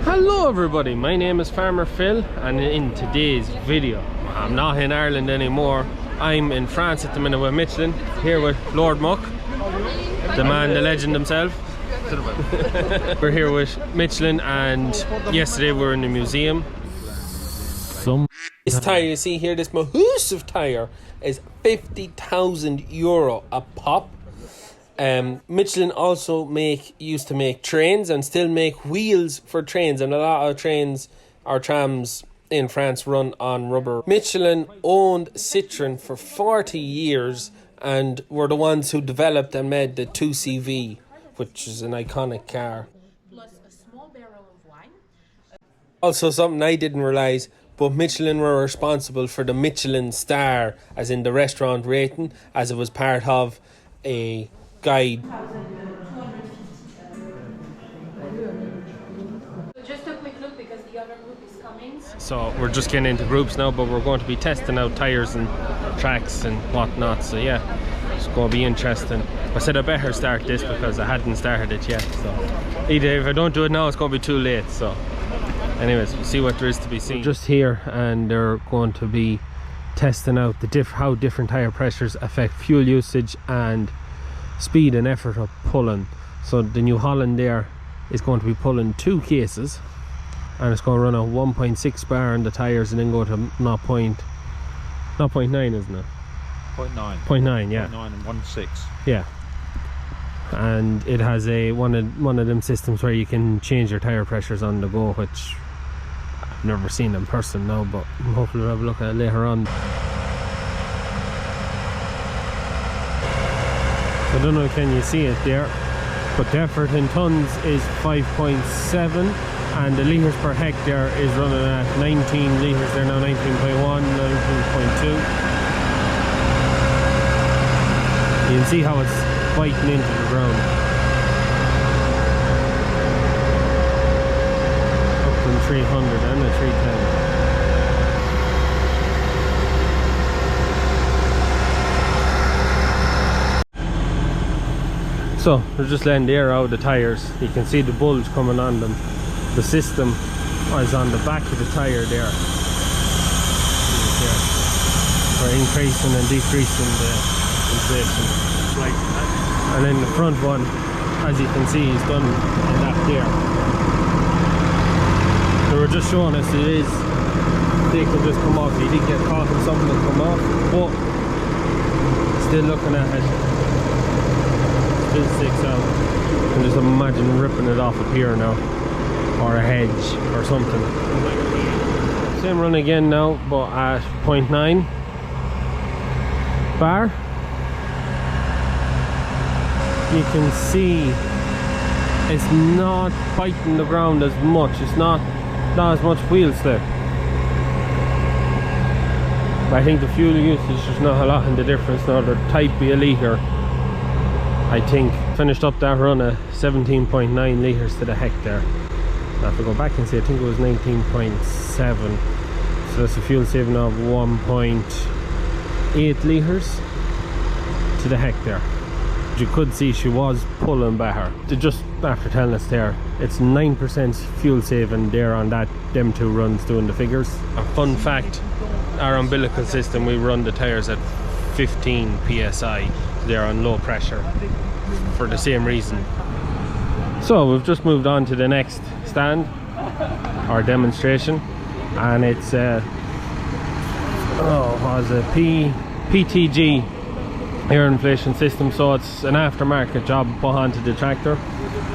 Hello everybody, my name is Farmer Phil, and in today's video, I'm not in Ireland anymore. I'm in France at the minute with Michelin, here with Lord Muck, the man, the legend himself. We're here with Michelin, and yesterday we were in the museum. This tyre you see here, this mahoosive tyre, is €50,000 a pop. Michelin also used to make trains and still make wheels for trains, and a lot of trains or trams in France run on rubber. Michelin owned Citroën for 40 years and were the ones who developed and made the 2CV, which is an iconic car. Plus a small barrel of wine. Also something I didn't realise, but Michelin were responsible for the Michelin star, as in the restaurant rating, as it was part of a guide. Just a quick look because the other group is coming. So we're just getting into groups now, but we're going to be testing out tyres and tracks and whatnot. So yeah, it's going to be interesting. I said I better start this because I hadn't started it yet. So either if I don't do it now, it's going to be too late. So anyways, we'll see what there is to be seen. We're just here, and they're going to be testing out how different tyre pressures affect fuel usage and speed and effort of pulling. So the New Holland there is going to be pulling 2 cases, and it's going to run a 1.6 bar on the tyres and then go to 0.9, isn't it? 0.9, yeah. 0.9 and 1.6. Yeah. And it has one of them systems where you can change your tyre pressures on the go, which I've never seen in person now, but hopefully we'll have a look at it later on. I don't know, can you see it there, but the effort in tons is 5.7, and the litres per hectare is running at 19 litres. They're now 19.1, 19.2. You can see how it's biting into the ground. Up from 300 and a 310. So they're just letting the air out of the tyres. You can see the bulge coming on them. The system is on the back of the tyre there. For increasing and decreasing the inflation. And then the front one, as you can see, is done in that there. They were just showing us they could just come off. You did get caught in something that come off, but still looking at it. Still sticks out. You can just imagine ripping it off up here now, or a hedge or something. Same run again now, but at 0.9 bar. You can see it's not biting the ground as much. It's not as much wheel slip. But I think the fuel usage is not a lot in the difference now. The type be a litre. I think finished up that run at 17.9 litres to the hectare. Now if I go back and see, I think it was 19.7. So that's a fuel saving of 1.8 litres to the hectare. You could see she was pulling better. Just after telling us there, it's 9% fuel saving there on them 2 runs doing the figures. A fun fact, our umbilical system, we run the tyres at 15 psi. They're on low pressure for the same reason. So we've just moved on to the next stand or demonstration, and it's PTG air inflation system. So it's an aftermarket job put onto the tractor.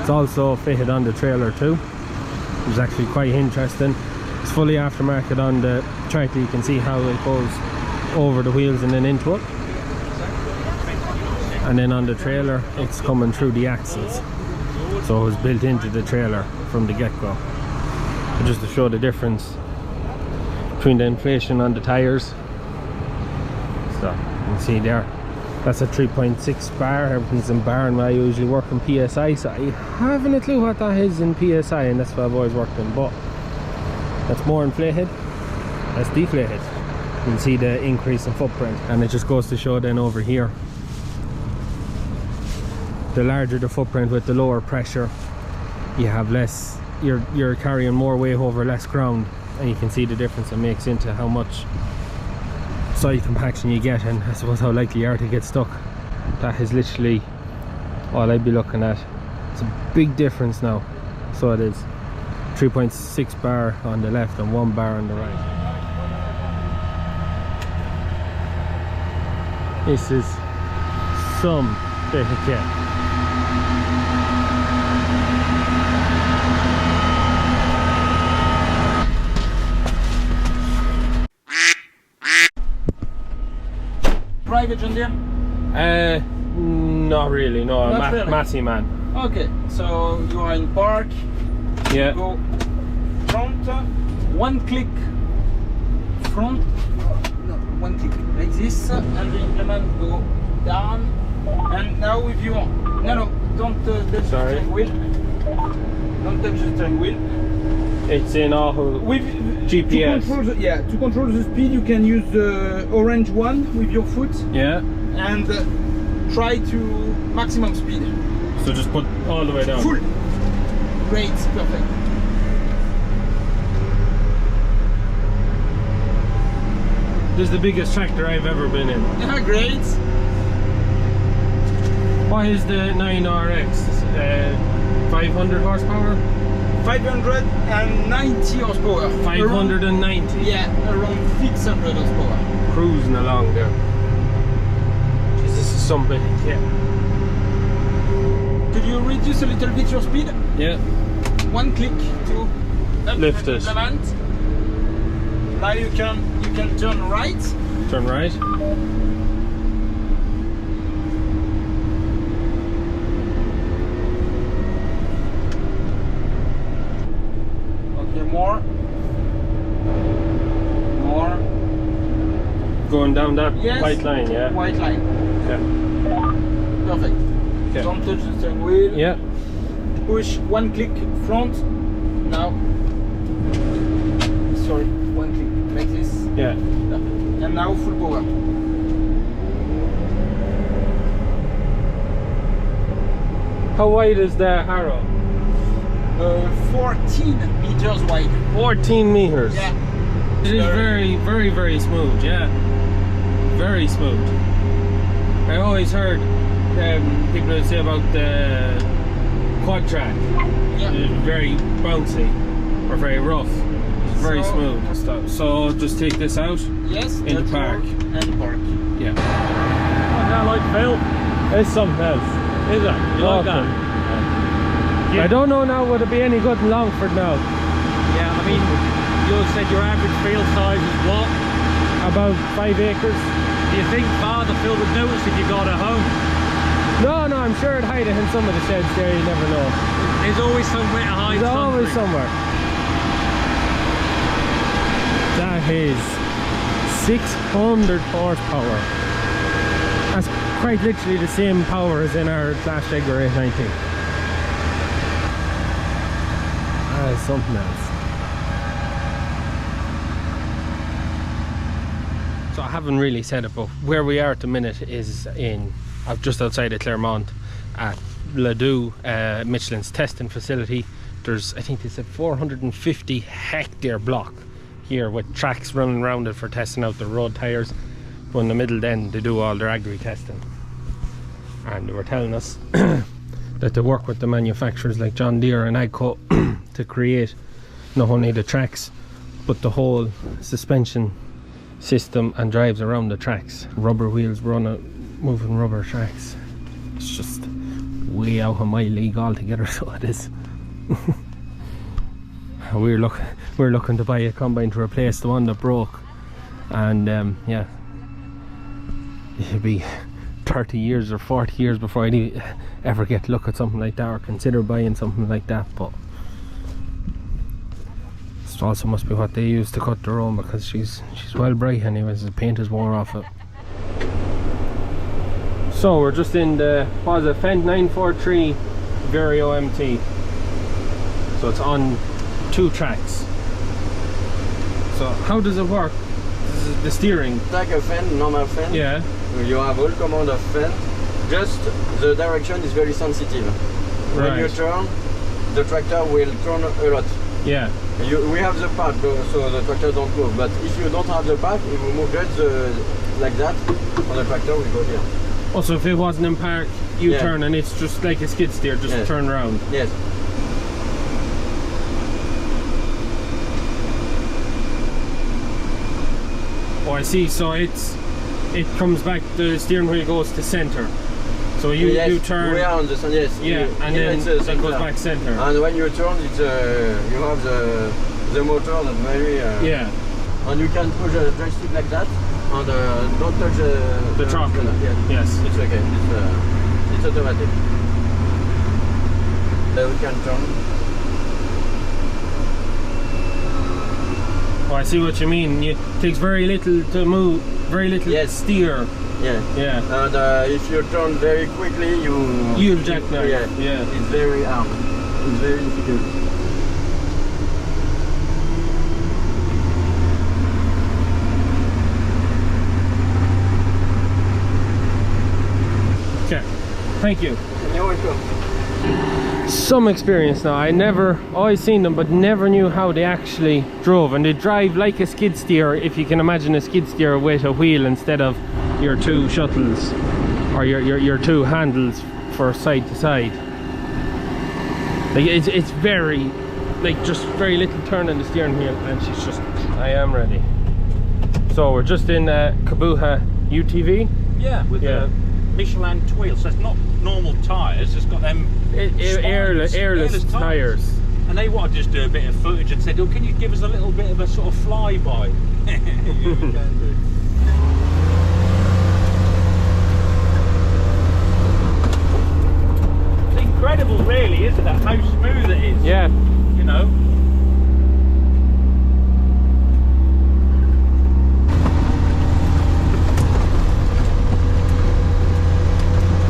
It's also fitted on the trailer too, which is actually quite interesting. It's fully aftermarket on the tractor. You can see how it goes over the wheels and then into it. And then on the trailer, it's coming through the axles. So it was built into the trailer from the get-go. Just to show the difference between the inflation on the tyres. So you can see there, that's a 3.6 bar. Everything's in bar, and I usually work in PSI, so I haven't a clue what that is in PSI, and that's what I've always worked in. But that's more inflated, that's deflated. You can see the increase in footprint, and it just goes to show then over here, the larger the footprint with the lower pressure, you have less you're carrying more weight over less ground, and you can see the difference it makes into how much side compaction you get, and I suppose how likely you are to get stuck. That is literally all I'd be looking at. It's a big difference now. So it is 3.6 bar on the left and 1 bar on the right. This is some bit of kit. Private John Deere? Not really, no. Not really. Massey man. Okay, so you are in park. Yeah. Go front, one click front, no, one click like this, and the implement go down. And now with your, no, don't touch the steering wheel. Don't touch the steering wheel. It's in all with GPS. To control the speed, you can use the orange one with your foot. Yeah. And try to maximum speed. So just put all the way down. Full. Great, perfect. This is the biggest tractor I've ever been in. Yeah, great. What is the 9RX? 500 horsepower? 590 horsepower. 590? Yeah, around 600 horsepower. Cruising along there. Jeez, this is some big, yeah. Could you reduce a little bit your speed? Yeah. One click to lift it. Implement. Now you can turn right. Turn right. Okay, more. Going down that Yes. white line, yeah? White line. Okay. Perfect. Okay. Don't touch the steering wheel. Yeah. Push one click front. Now. Sorry, one click like this. Yeah. And now full power. How wide is the harrow? 14 meters wide. 14 meters. Yeah. It is very, very, very smooth, yeah. Very smooth. I always heard people would say about the quad track. Yeah. It's very bouncy or very rough. It's very smooth. So just take this out. Yes. In the park. And park. Yeah. What's that like, Phil? It's something else. Is it? You like that? I don't know now, would it be any good in Longford now? Yeah, I mean, you said your average field size is what? About 5 acres. Do you think Father Phil would notice if you got it home? No, I'm sure it'd hide it in some of the sheds there, you never know. There's always somewhere to hide There's always something. somewhere. That is 600 horsepower. That's quite literally the same power as in our Clash Jaguar 890. That is something else. So I haven't really said it, but where we are at the minute is in just outside of Clermont at Ladue, Michelin's testing facility. There's, I think they said 450 hectare block here with tracks running around it for testing out the road tyres. But in the middle then they do all their agri testing. And they were telling us that they work with the manufacturers like John Deere and EirCode to create not only the tracks but the whole suspension system and drives around the tracks. Rubber wheels moving rubber tracks. It's just way out of my league altogether, so it is. We're looking to buy a combine to replace the one that broke, and yeah, it'll be 30 years or 40 years before I ever get to look at something like that or consider buying something like that. But it also must be what they use to cut their own, because she's well bright anyways. The paint is worn off it. So we're just in the, what is it, Fendt 943 Vario MT. So it's on 2 tracks. So how does it work? This is the steering. Like a Fendt, normal Fendt. Yeah. You have all command of Fendt. Just the direction is very sensitive. When Right. you turn, the tractor will turn a lot. Yeah. We have the path, so the tractor don't move. But if you don't have the path, if you move just like that, on the tractor will go here. Also, if it wasn't in park, you Yeah. turn and it's just like a skid steer, just Yes. turn around. Yes. Oh, I see. So it comes back. The steering wheel goes to center. So you turn. We are on the sun. Yes. Yeah, and then it's, it goes back center. And when you turn, it's you have the motor that's very. Yeah. And you can push a joystick like that, and don't touch The throttle. Yeah. Yes. It's okay. It's automatic. Then we can turn. Oh, I see what you mean. It takes very little to move, very little Yes. steer. Yeah. Yeah. And if you turn very quickly, You'll jackknife. Yeah. Yeah. It's very hard. It's very difficult. Okay. Thank you. You're welcome. Some experience now. I never, always seen them, but never knew how they actually drove. And they drive like a skid steer, if you can imagine a skid steer with a wheel instead of your two shuttles or your two handles for side to side. Like it's very, like just very little turn on the steering wheel, and she's just. I am ready. So we're just in Kabuha UTV. Yeah, with Yeah. the Michelin wheels. So it's not normal tyres. It's got them Airless tyres. And they wanted to just do a bit of footage and said, "Oh, can you give us a little bit of a sort of flyby?" You can do. It's incredible, really, isn't it? How smooth it is. Yeah. You know.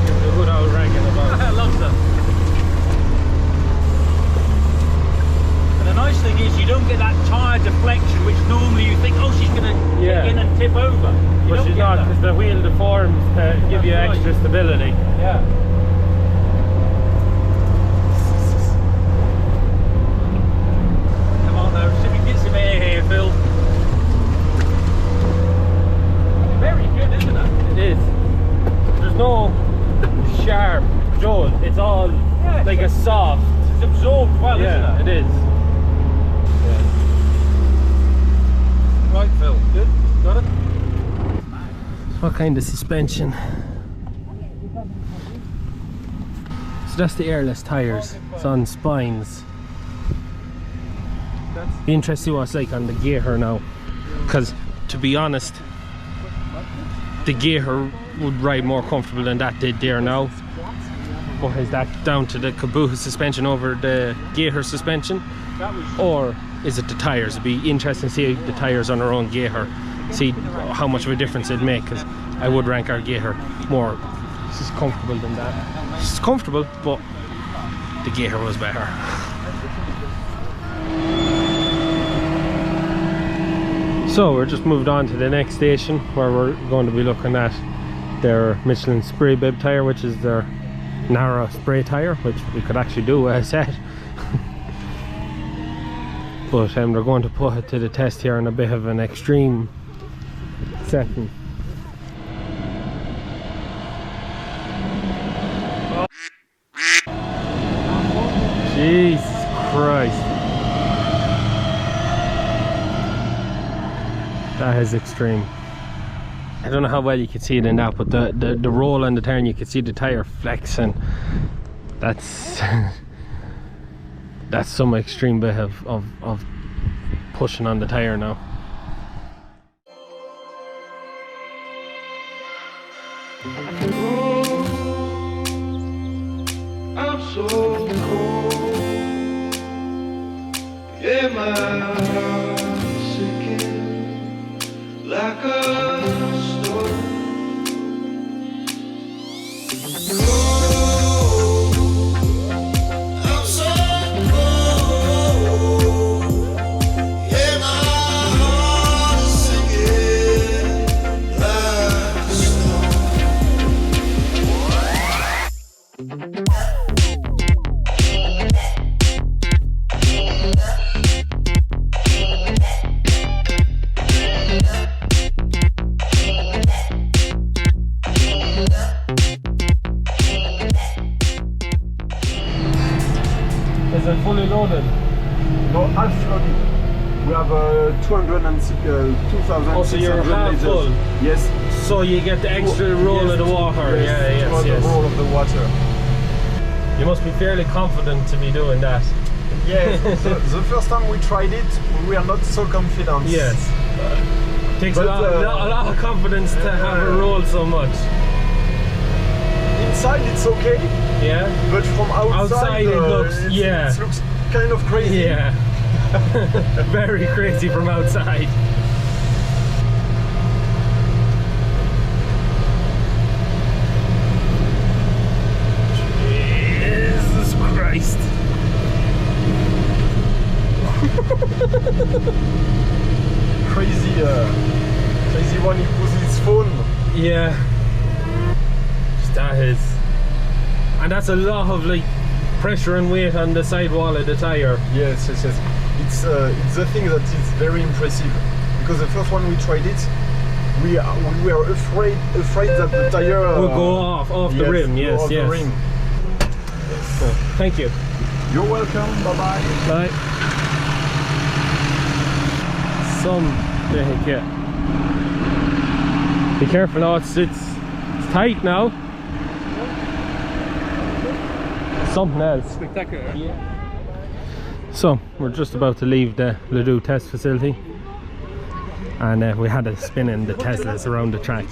Give it a good old ragging about. I love them. And the nice thing is you don't get that tyre deflection, which normally you think, oh, she's going to Yeah. get in and tip over. You But don't she's get not, that. because the wheel deforms to give you That's right. extra stability. Yeah. Come on now, see if we can get some air here, Phil. Very good, isn't it? It is. There's no sharp jolt. It's all Yeah, like a soft. It's absorbed well, Yeah, isn't it it? is. Right, Phil. Good. Got it? What kind of suspension? So that's the Airless tyres. It's on spines. Be interested to see what it's like on the Gear now. Because to be honest, the Gear would ride more comfortable than that did there now. Or is that down to the Kabuha suspension over the Gear suspension? Or is it the tyres? It'd be interesting to see the tyres on our own Gear. See how much of a difference it'd make, because I would rank our Gear more. This is comfortable than that. It's comfortable, but the Gear was better. So we're just moved on to the next station, where we're going to be looking at their Michelin Sprayer Bib tyre, which is their narrow spray tyre, which we could actually do, as I said. But they're going to put it to the test here in a bit of an extreme setting. Jesus Christ. That is extreme. I don't know how well you can see it in that, but the roll on the turn, you can see the tyre flexing. That's that's some extreme bit of pushing on the tyre now. I'm so cold. Yeah, my heart's sinking like a storm. Cold. I'm so cold. Yeah, my heart is sinking like a storm. half loaded. We have 2,600 Oh, so you're half liters. full. Yes. So you get the extra roll of the water. Yes, Yes. the roll of the water. You must be fairly confident to be doing that. Yes. the first time we tried it, we were not so confident. Yes. Takes But, a lot of confidence to have a roll so much. Inside it's okay. Yeah. But from outside, it looks it looks kind of crazy. Yeah. Very crazy from outside. Jesus Christ. Crazy one, he puts his phone. Yeah. That is. And that's a lot of like pressure and weight on the sidewall of the tyre. Yes. It's the thing that is very impressive, because the first one we tried it, we were afraid that the tyre will go off the rim. Yes. The rim. So, thank you. You're welcome. Bye bye. Bye. Some big, yeah. Be careful now. It's tight now. Something else. Spectacular. Yeah. So we're just about to leave the Ledoux test facility, and we had a spin in the Teslas around the track.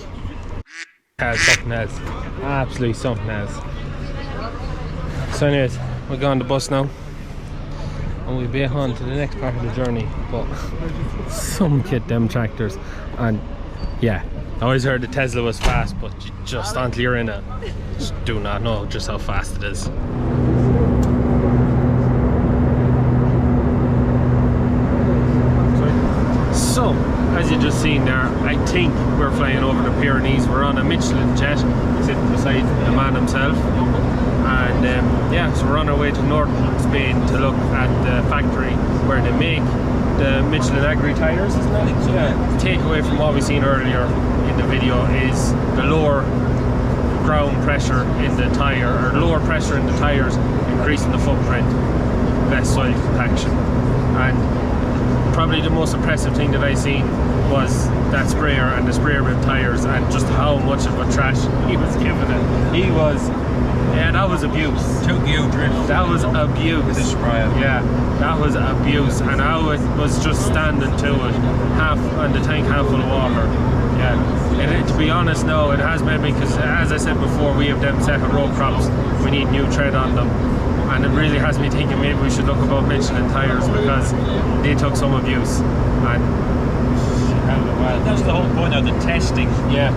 Something else, absolutely something else. So anyways, we're going on the bus now, and we'll be on to the next part of the journey. But some kid them tractors, and yeah, I always heard the Tesla was fast, but you just until you're in it, just do not know just how fast it is. So, as you just seen there, I think we're flying over the Pyrenees. We're on a Michelin jet, sitting beside the man himself. And yeah, so we're on our way to northern Spain to look at the factory where they make the Michelin Agri tyres, isn't it? Yeah. The takeaway from what we've seen earlier in the video is the lower ground pressure in the tyre, or lower pressure in the tyres, increasing the footprint, less soil compaction. And probably the most impressive thing that I seen was that sprayer and the sprayer bib tyres, and just how much of a trash he was giving it. He was, yeah, that was abuse. Tokyo drift. That was abuse. With the sprayer. Yeah, that was abuse, and I was just standing to it, half on the tank, half full of water. Yeah, and to be honest, no, it has made me, because as I said before, we have them second row crops. We need new tread on them. And it really has me thinking maybe we should look about Michelin tyres, because they took some abuse. And that's the whole point of the testing. Yeah,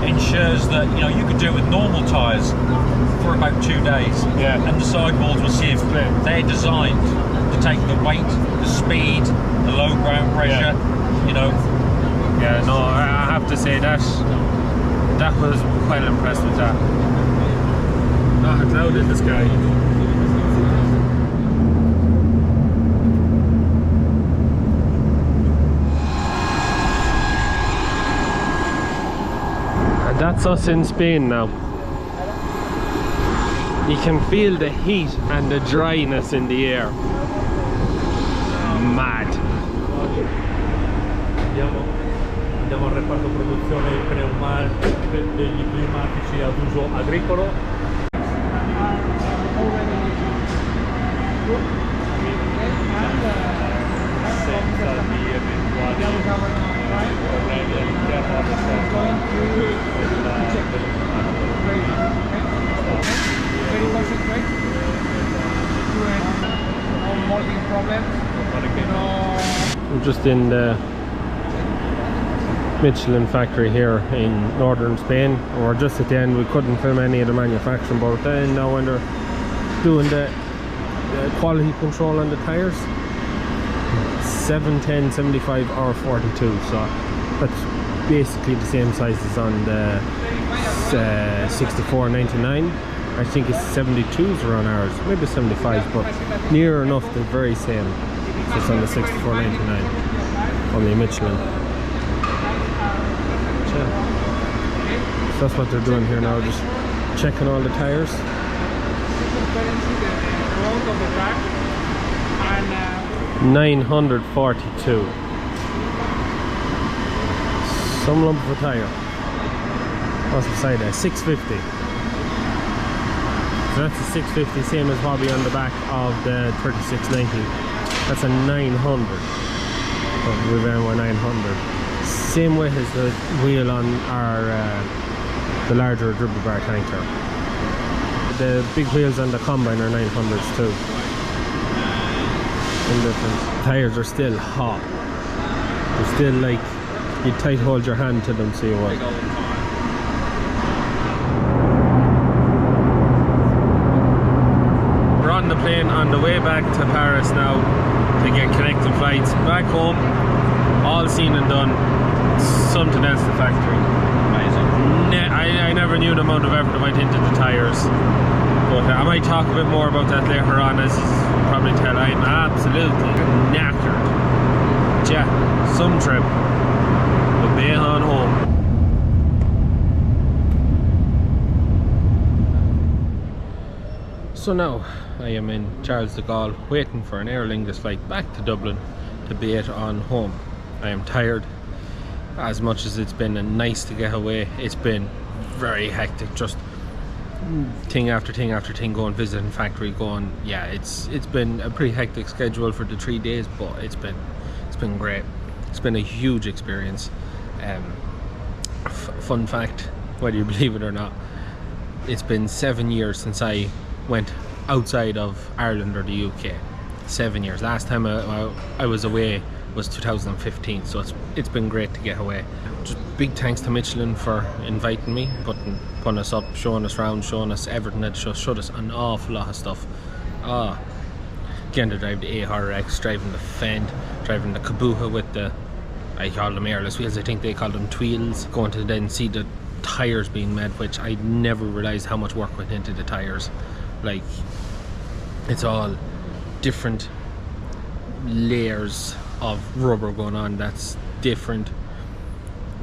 ensures that you could do it with normal tyres for about 2 days. Yeah. And the sidewalls will see if they're designed to take the weight, the speed, the low ground pressure. Yeah, no, I have to say that was quite impressed with that. Ah, a cloud in the sky. That's us in Spain now. You can feel the heat and the dryness in the air. Mad. Andiamo al reparto produzione degli pneumatici ad uso agricolo. Senza di eventuali problemi all'interno We're just in the Michelin factory here in northern Spain. We're just at the end. We couldn't film any of the manufacturing, but then now when they're doing the quality control on the tyres, 710, 75 or 42, so that's basically the same size as on the 6499. I think it's 72s are on ours, maybe 75, but near enough the very same. So it's on the 6499 on the Michelin. So that's what they're doing here now, just checking all the tyres. 942. Some lump of a tyre. What's beside that? 650. So that's a 650, same as probably on the back of the 3690. That's a 900. But we ran with 900. Same weight as the wheel on our the larger dribble bar tanker. The big wheels on the combine are 900s too. Difference. Tires are still hot. They're still like you tight hold your hand to them so you will. We're on the plane on the way back to Paris now to get connecting flights back home. All seen and done. Something else the factory. Amazing. I never knew the amount of effort that went into the tires. But I might talk a bit more about that later on, as you can probably tell I'm absolutely knackered. But yeah, some trip. We'll be on home. So now I am in Charles de Gaulle waiting for an Aer Lingus flight back to Dublin to be it on home. I am tired. As much as it's been nice to get away, it's been very hectic, just thing after thing after thing, going visiting factory, going, yeah, it's been a pretty hectic schedule for the 3 days, but it's been great. It's been a huge experience. Fun fact, whether you believe it or not, it's been 7 years since I went outside of Ireland or the UK. 7 years. Last time I was away was 2015, so it's been great to get away. Just big thanks to Michelin for inviting me, putting us up, showing us around, showing us everything. That showed us an awful lot of stuff. Getting to drive the ARX, driving the Fend, driving the Kabuha with the, I call them Airless wheels, I think they call them Tweels. Going to then see the tyres being made, which I never realised how much work went into the tyres. Like, it's all different layers of rubber going on. That's different,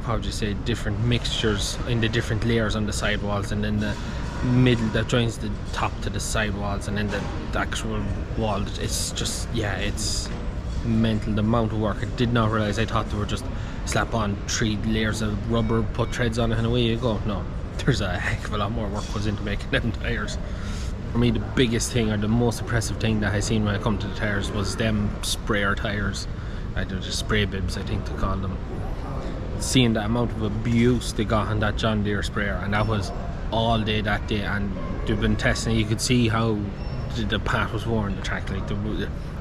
probably say different mixtures in the different layers on the sidewalls, and then the middle that joins the top to the sidewalls, and then the actual wall. It's just, yeah, it's mental, the amount of work. I did not realise. I thought they were just slap on 3 layers of rubber, put threads on it, and away you go. No, there's a heck of a lot more work goes into making them tyres. For me, the biggest thing, or the most impressive thing that I seen when I come to the tyres, was them sprayer tyres. They're just spray bibs, I think they call them. Seeing the amount of abuse they got on that John Deere sprayer, and that was all day that day, and they've been testing. You could see how the path was worn, the track, like they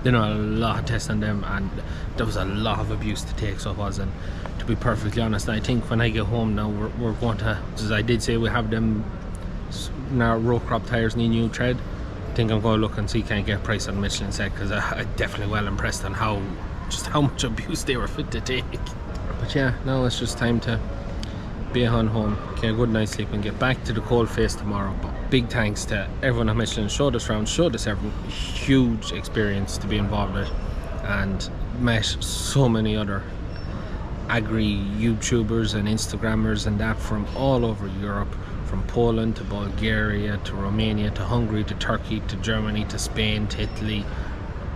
did a lot of tests on them, and there was a lot of abuse to take, so it was. And to be perfectly honest, I think when I get home now, we're going to, as I did say, we have them now row crop tyres in the new tread. I think I'm going to look and see, can I get a price on Michelin set, because I'm definitely well impressed on how much abuse they were fit to take. But yeah, now it's just time to be on home, get a good night's sleep, and get back to the cold face tomorrow. But big thanks to everyone at Michelin, showed us around, showed us everything. Huge experience to be involved with, and met so many other agri YouTubers and Instagrammers and that from all over Europe, from Poland to Bulgaria to Romania to Hungary to Turkey to Germany to Spain to Italy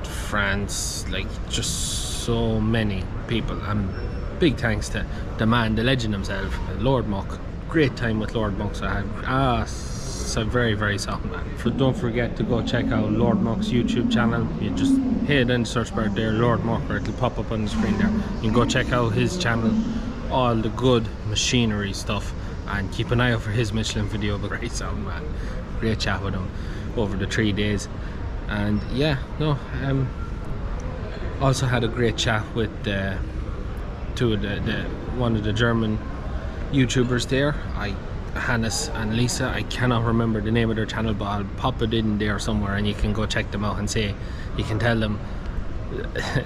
to France, like just so many people. And big thanks to the man, the legend himself, Lord Muck. Great time with Lord Muck, so I had so very, very soft man. Don't forget to go check out Lord Muck's YouTube channel. You just hit in the search bar there, Lord Muck, or it'll pop up on the screen there. You can go check out his channel, all the good machinery stuff, and keep an eye out for his Michelin video. But great sound man, great chat with him over the 3 days. And yeah, no, also had a great chat with one of the German YouTubers there, Hannes and Lisa. I cannot remember the name of their channel, but I'll pop it in there somewhere, and you can go check them out and say, you can tell them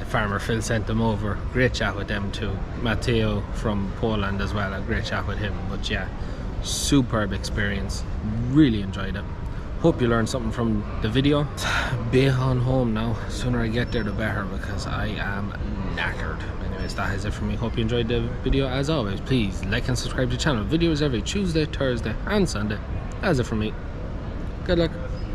Farmer Phil sent them over. Great chat with them too. Matteo from Poland as well, a great chat with him. But yeah, superb experience, really enjoyed it. Hope you learned something from the video. Be on home now. The sooner I get there the better, because I am knackered. Anyways, that is it for me. Hope you enjoyed the video. As always, please like and subscribe to the channel. Videos every Tuesday, Thursday and Sunday. That's it for me. Good luck.